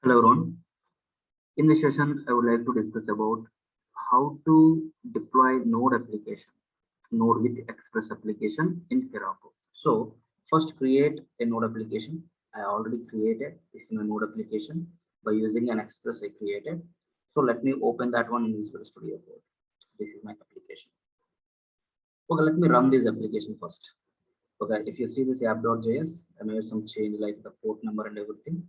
Hello everyone. In this session, I would like to discuss about how to deploy Node application, Node with Express application in Heroku. So first create a Node application. I already created this in a Node application by using an Express I created. So let me open that one in Visual Studio Code. This is my application. Okay, let me run this application first. Okay, if you see this app.js, I made some change like the port number and everything.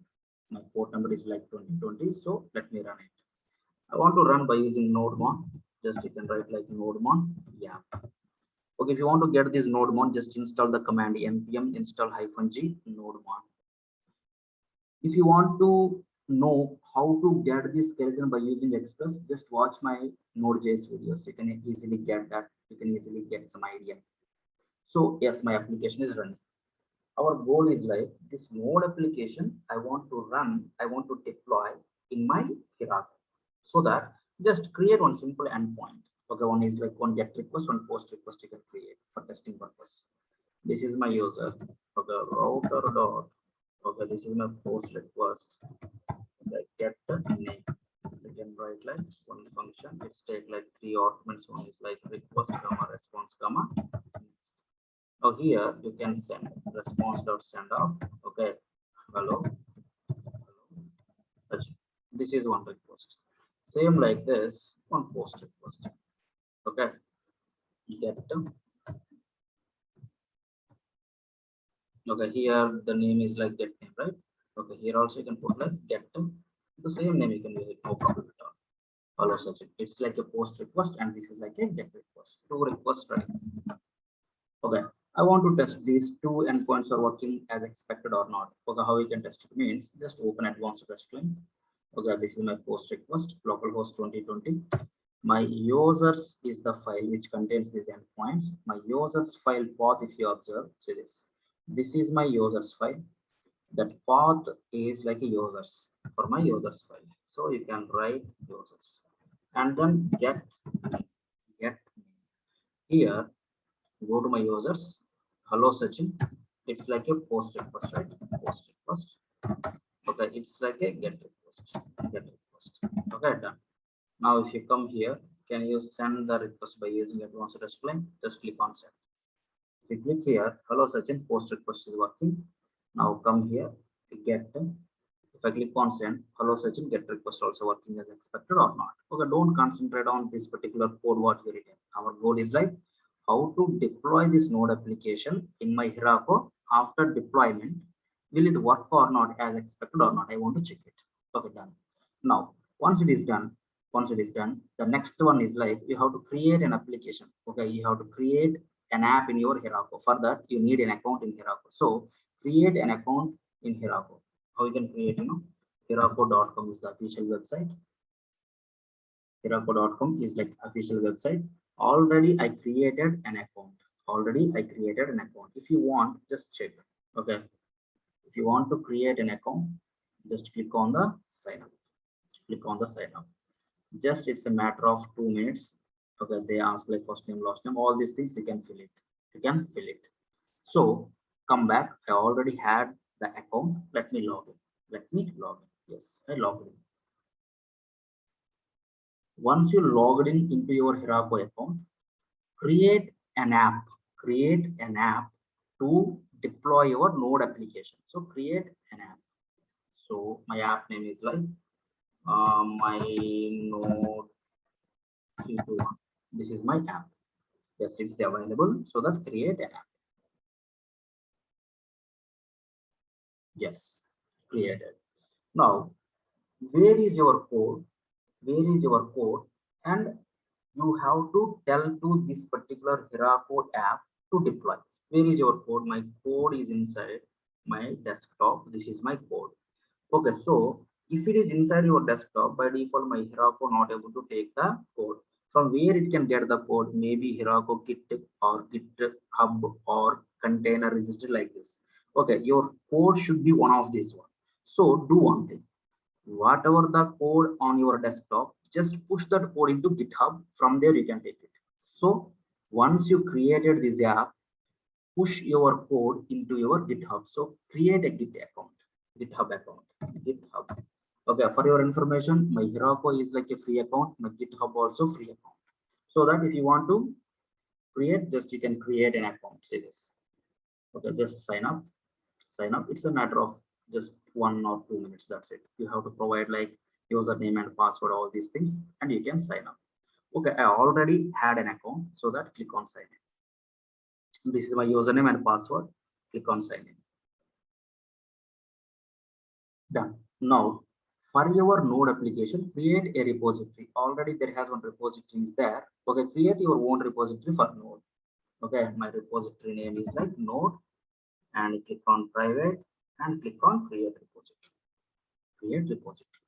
My port number is like 2020, so let me run it. I want to run by using nodemon. Just you can write like nodemon. Yeah. Okay, if you want to get this nodemon, just install the command npm install -g nodemon. If you want to know how to get this skeleton by using Express, just watch my Node.js videos. You can easily get that. You can easily get some idea. So yes, my application is running. Our goal is like this Node application I want to run, I want to deploy in my Heroku, so that just create one simple endpoint. Okay, one is like one get request, one post request you can create for testing purpose. This is my user. Okay, router dot. Okay, this is my post request. Okay, get the name. You can write like one function. It's take like three arguments. One is like request comma response comma next. Now here you can send response.send off. Okay, hello, hello. This is one request. Same like this, one post request. Okay, get them. Okay, here the name is like get name, right? Okay, here also you can put like get them. The same name you can use it, no problem at all. Hello, Sachin. It's like a post request, and this is like a get request. Two requests ready. Okay, I want to test these two endpoints are working as expected or not. Okay, how we can test it means just open advanced test client. Okay, this is my post request localhost 2020. My users is the file which contains these endpoints. My users file path, if you observe, see this. This is my users file. That path is like a users for my users file. So you can write users and then get here. Go to my users. Hello Sachin. It's like a post request, right? Post request. Okay, it's like a get request. Get request. Okay, done. Now if you come here, can you send the request by using advanced REST line? Just click on send. If you click here, hello Sachin, post request is working. Now come here, get. If I click on send, hello Sachin, get request also working as expected or not. Okay, don't concentrate on this particular code what we written. Our goal is like how to deploy this Node application in my Heroku. After deployment, will it work or not as expected or not? I want to check it. Okay, done. Now, once it is done, the next one is like you have to create an application. Okay, you have to create an app in your Heroku. For that, you need an account in Heroku. So create an account in Heroku. How you can create, Heroku.com is the official website. Heroku.com is like official website. Already I created an account. If you want, just check. Okay, if you want to create an account, just click on the sign up. Just it's a matter of 2 minutes. Okay, they ask like first name, last name, all these things you can fill it. So come back. I already had the account. Let me log in. Yes, I logged in. Once you logged in into your Heroku account, create an app to deploy your Node application. So create an app. So my app name is like my Node 321. This is my app. Yes, it's available. So that create an app. Yes, created. Now, where is your code? And you have to tell to this particular Heroku app to deploy. Where is your code? My code is inside my desktop. This is my code. Okay, so if it is inside your desktop, by default my Heroku not able to take the code. From where it can get the code? Maybe Heroku Git or GitHub or container register like this. Okay, your code should be one of these one. So do one thing. Whatever the code on your desktop, just push that code into GitHub. From there you can take it. So once you created this app, push your code into your GitHub. So create a GitHub account. Okay, for your information, my Heroku is like a free account, my GitHub also free account. So that if you want to create, just you can create an account. See this. Okay, just sign up. Sign up. It's a matter of just 1 or 2 minutes. That's it. You have to provide like username and password, all these things, and you can sign up. Okay, I already had an account, so that click on sign in. This is my username and password. Click on sign in. Done. Now, for your node application, create a repository. Already there has one repository is there. Okay, create your own repository for node. Okay, my repository name is like node, and click on private and click on create repository. Create repository.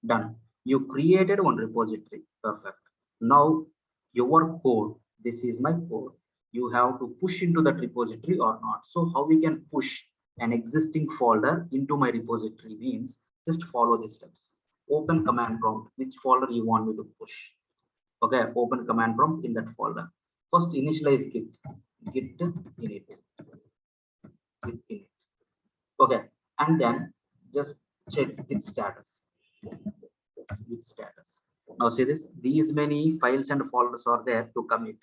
Done. You created one repository. Perfect. Now your code. This is my code. You have to push into that repository or not. So how we can push an existing folder into my repository means just follow the steps. Open command prompt. Which folder you want me to push? Okay. Open command prompt in that folder. First initialize git. Git init. Git init. Okay. And then just check git status. Git status. Now see this, these many files and folders are there to commit.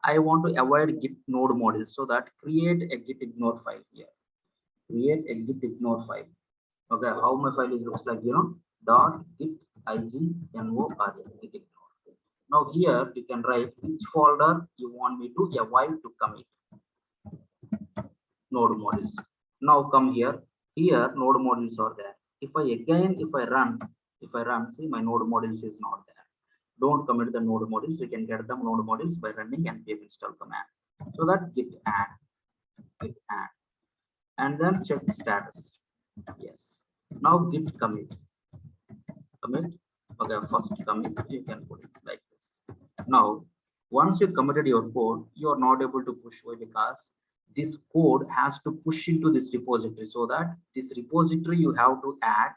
I want to avoid git node module, so that create a git ignore file here. Create a git ignore file. Okay, how my file is looks like, dot git ignore git ignore. Now here you can write which folder you want me to avoid to commit. Node modules. Now come here. Here node modules are there. If I run, see my node modules is not there. Don't commit the node modules. You can get them node modules by running npm install command. So that git add, and then check status. Yes. Now git commit. Okay, first commit you can put it like this. Now, once you committed your code, you are not able to push away because this code has to push into this repository, so that this repository you have to add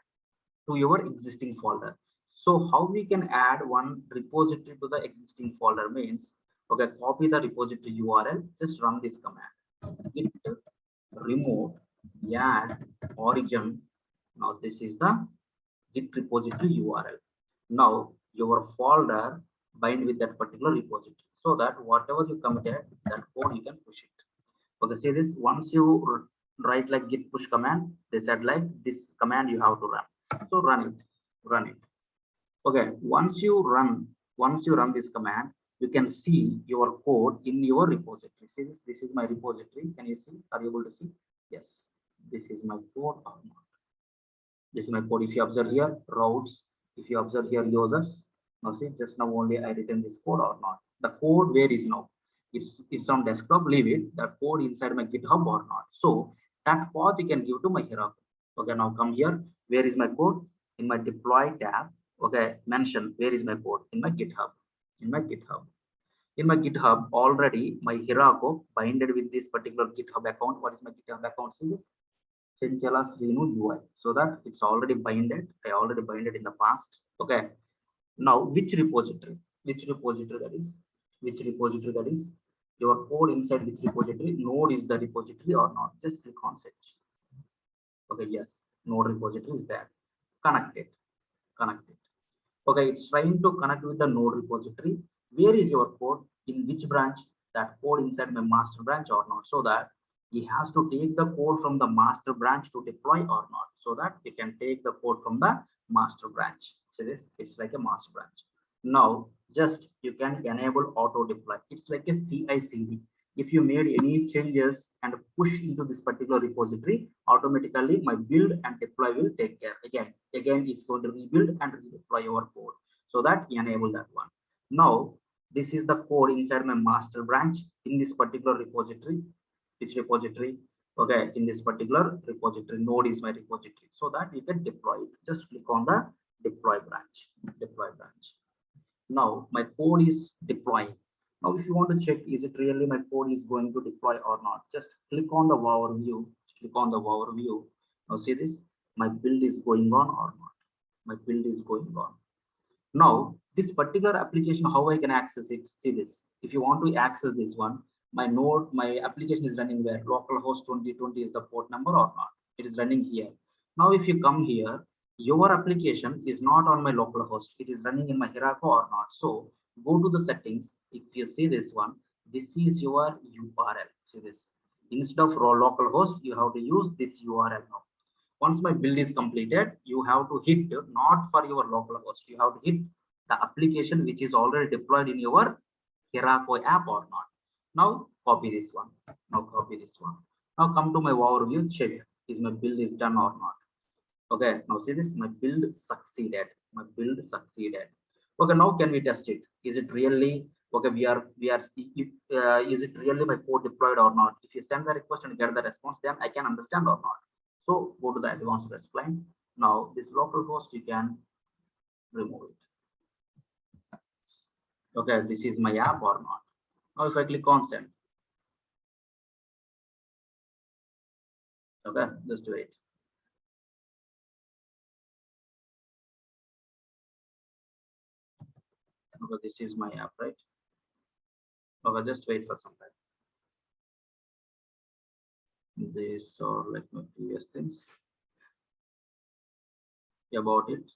to your existing folder. So how we can add one repository to the existing folder means, okay, copy the repository URL, just run this command. Git remove add origin. Now this is the Git repository URL. Now your folder bind with that particular repository, so that whatever you committed, that code you can push it. Okay, see this, once you write like git push command, they said like this command you have to run. So run it. Okay, once you run this command, you can see your code in your repository. See this is my repository. Can you see? Are you able to see? Yes, this is my code or not. This is my code. If you observe here routes, if you observe here users, now see, just now only I written this code or not. The code where is now? It's on desktop, leave it. The code inside my GitHub or not. So that path you can give to my Heroku. Okay, now come here. Where is my code? In my deploy tab. Okay, mention where is my code in my GitHub. In my GitHub already my Heroku binded with this particular GitHub account. What is my GitHub account? See this? Chinchilla Srinu UI, so that it's already binded. I already binded in the past. Okay. Now which repository that is? Which repository that is? Your code inside which repository? Node is the repository or not? Just click on search. Okay, yes, node repository is there. Connected. Okay, it's trying to connect with the node repository. Where is your code? In which branch? That code inside my master branch or not? So that he has to take the code from the master branch to deploy or not, so that we can take the code from the master branch. So this it's like a master branch. Now just you can enable auto deploy. It's like a CI/CD. If you made any changes and push into this particular repository, automatically my build and deploy will take care. Again it's going to rebuild and redeploy your code, so that enable that one. Now this is the code inside my master branch in this particular repository. Which repository? Okay, in this particular repository, node is my repository, so that you can deploy it. Just click on the deploy branch. Now my code is deploying. Now if you want to check, is it really my code is going to deploy or not, just click on the overview. Now see this, my build is going on or not. Now this particular application, how I can access it? See this, if you want to access this one, my application is running where? Localhost 2020 is the port number or not? It is running here. Now if you come here, your application is not on my local host, it is running in my Heroku or not. So go to the settings. If you see this one, this is your URL. See this, instead of local host, you have to use this URL now. Once my build is completed, you have to hit not for your local host, you have to hit the application which is already deployed in your Heroku app or not. Now copy this one. Now copy this one. Now come to my overview, check is my build is done or not. Okay, now see this, my build succeeded. My build succeeded. Okay, now can we test it? Is it really okay? Is it really my code deployed or not? If you send the request and get the response, then I can understand or not. So go to the advanced REST line. Now this local host you can remove it. Okay, this is my app or not. Now if I click on send, okay, just wait. Okay, this is my app, right? Okay, just wait for some time. This or like my previous things about it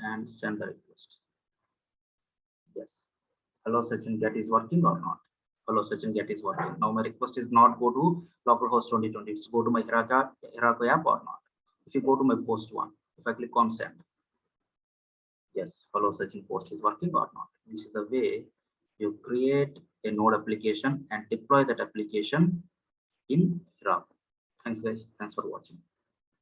and send the request. Yes. Hello Sachin, get is working or not? Hello Sachin, get is working. Now my request is not go to localhost 2020. It's go to my Heroku app or not. If you go to my post one, if I click on send, yes, hello Sachin post is working or not. This is the way you create a node application and deploy that application in Heroku. Thanks guys. Thanks for watching.